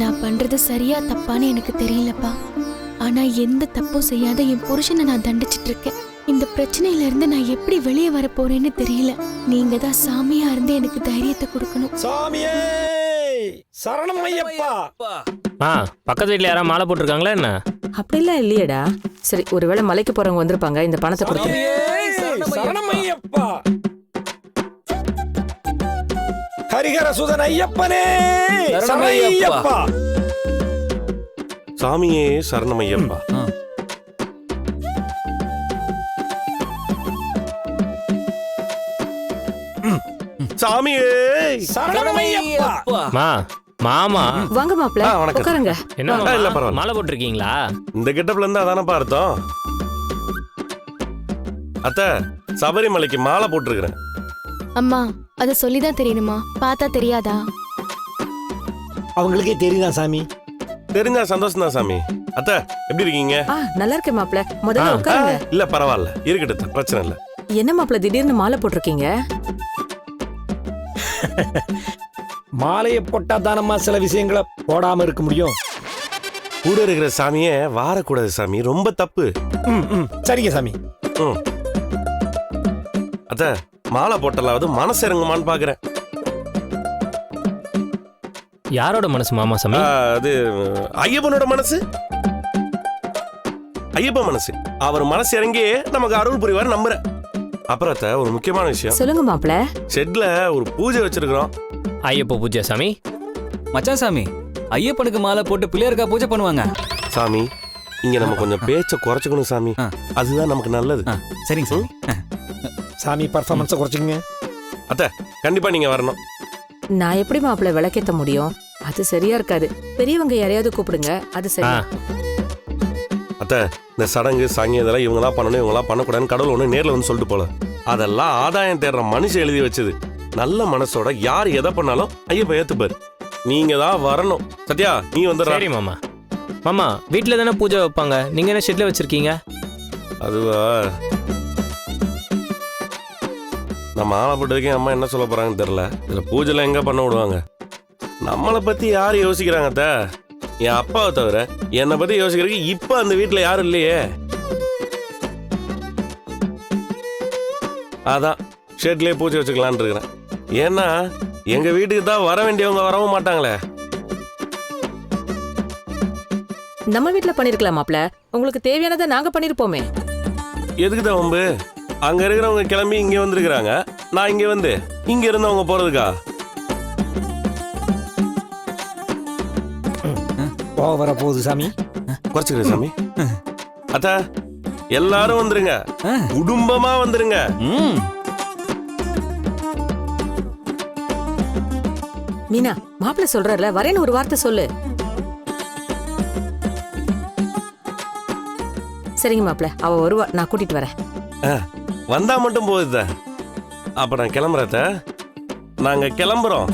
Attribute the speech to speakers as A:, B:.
A: நான் பண்றது சரியா தப்பான்னு எனக்கு தெரியலப்பா. ஆனா எந்த தப்பும் செய்யாத என் புருஷனை நான் தண்டிச்சிட்டு இருக்கேன். இந்த பிரச்சனையில இருந்து நான் எப்படி வெளியே வர போறேன்னு தெரியல. நீங்க தான் சாமியா இருந்து எனக்கு தைரியத்தை கொடுக்கணும்.
B: சாமியே சரணம் ஐயப்பா.
C: பக்கத்து வீட்டுல யாராவது மாலை போட்டிருக்காங்களா என்ன?
D: அப்படிலாம் இல்லையடா. சரி, ஒருவேளை மலைக்கு போறவங்க வந்திருப்பாங்க, இந்த பணத்தை கொடுத்து.
B: சரணம் ஐயப்பா. ஹரிஹர சுதன் ஐயப்பனே சரணம் ஐயப்பா.
E: சாமியே சரணம் ஐயப்பா. சாமியே
B: சரணம் ஐயப்பா.
C: மாமா
D: வாங்க மாப்ள, உட்காருங்க.
C: என்ன
E: இல்ல பரவாயில்ல.
C: மாலை போட்டிருக்கீங்களா?
E: இந்த கெட்டப்ல இருந்தா அதானப்பா அர்த்தம். அத்தை, சபரிமலைக்கு மாலை போட்டிருக்கிறேன்.
A: அம்மா, அத சொல்லிதான் தெரியணுமா? பார்த்தா தெரியாதா?
B: அவங்களுக்கே தெரியுதா சாமி?
E: தெரிஞ்சா சந்தோஷம் தான் சாமி. அத்தை, எப்படி இருக்கீங்க?
D: நல்லா இருக்கேன் மாப்ள, முதல்ல உட்காருங்க.
E: இல்ல பரவாயில்ல, இருக்கட்டும், பிரச்சனை இல்ல.
D: என்ன மாப்ள திடீர்னு மாலை போட்டிருக்கீங்க?
B: மாலையை போட்டா தானம்மா சில விஷயங்களை போடாம இருக்க முடியும்.
E: கூட இருக்கிற சாமியே வாரக்கூடாது சாமி, ரொம்ப தப்பு.
B: சரிங்க சாமி.
E: அத்தை, மாலை போட்டலாவது மனசு இறங்குமான்னு பாக்குறேன்.
C: யாரோட மனசு மாமா சாமி?
E: அது ஐயப்பனோட மனசு. ஐயப்ப மனசு. அவர் மனசு இறங்கி நமக்கு அருள் புரிவார் நம்புறேன். அப்புறம் ஒரு முக்கியமான விஷயம்
D: சொல்லுங்க மாப்ள.
E: ஷெட்ல ஒரு பூஜை வச்சிருக்கிறோம்.
C: ஐயப்ப பூஜை சாமி.
F: மச்சான் சாமி, ஐயப்பனுக்கு மாலை போட்டு பிள்ளையாருக்கா பூஜை பண்ணுவாங்க.
E: சாமி, இங்க நம்ம கொஞ்சம் பேச்ச குறைச்சுக்கணும் சாமி. அதுதான் நமக்கு நல்லது.
F: சரிங்க சாமி.
B: சாமி பர்ஃபார்மன்ஸை குறைச்சிங்க.
E: அத்தை, கண்டிப்பா நீங்க வரணும்.
D: நான் எப்படி மாப்ள விளக்கேத்த முடியும்? அது சரியா இருக்காது. பெரியவங்க யாரையாவது கூப்பிடுங்க, அது சரி.
E: அத்தை, இந்த சடங்கு சாங்கி இதெல்லாம் இவங்களாம் பண்ணணும், இவங்களாம் பண்ணக்கூடாதுன்னு கடவுள் ஒன்று நேரில் வந்து சொல்லிட்டு போல. அதெல்லாம் ஆதாயம் தேடுற மனுஷன் எழுதி வச்சது. நல்ல மனசோட யார் எதை பண்ணாலும் ஐயப்ப ஏத்துப்பாரு. நீங்க தான் வரணும். சத்யா, நீ வந்து.
C: சரி மாமா. மாமா, வீட்டுல தானே பூஜை வைப்பாங்க, நீங்க என்ன ஷெட்ல வச்சிருக்கீங்க?
E: அதுவா, நான் மாலை போட்டதுக்கே அம்மா என்ன சொல்ல போறாங்கன்னு தெரியல. இதுல பூஜைலாம் எங்க பண்ண விடுவாங்க? நம்மளை பத்தி யாரு யோசிக்கிறாங்க அத்தை? என் அப்பாவை தவிர என்னை பத்தி யோசிக்கிறதுக்கு இப்ப அந்த வீட்டுல யாரும் இல்லையே. அதான் ஷெட்லயே பூஜை வச்சுக்கலான் இருக்கிறேன். ஏன்னா எங்க வீட்டுக்கு தான் வர வேண்டியவங்க வரவும் மாட்டாங்களே.
D: நம்ம வீட்டுல பண்ணிருக்கலாம் மாப்ள, உங்களுக்கு தேவையானதை நாங்க பண்ணிருப்போமே.
E: எதுக்கு தான் வம்பு? அங்க இருக்கிறவங்க கிளம்பி இங்க வந்திருக்கிறாங்க, நான் இங்க வந்து இங்க இருந்தவங்க போறதுக்கா?
B: வர போகுது சாமி.
E: குறைச்சுக்கிறேன் சாமி. அத்தா, எல்லாரும் வந்துருங்க, குடும்பமா வந்துருங்க.
D: மீனா, மாப்பிள்ள சொல்றல வரேன்னு ஒரு வார்த்தை சொல்லு. சரிங்க மாப்பிள்ள, அவ வருவா, நான் கூட்டிட்டு வரேன்.
E: வந்தா மட்டும் போகுது. அப்ப நான் கிளம்புறத. நாங்க கிளம்புறோம்.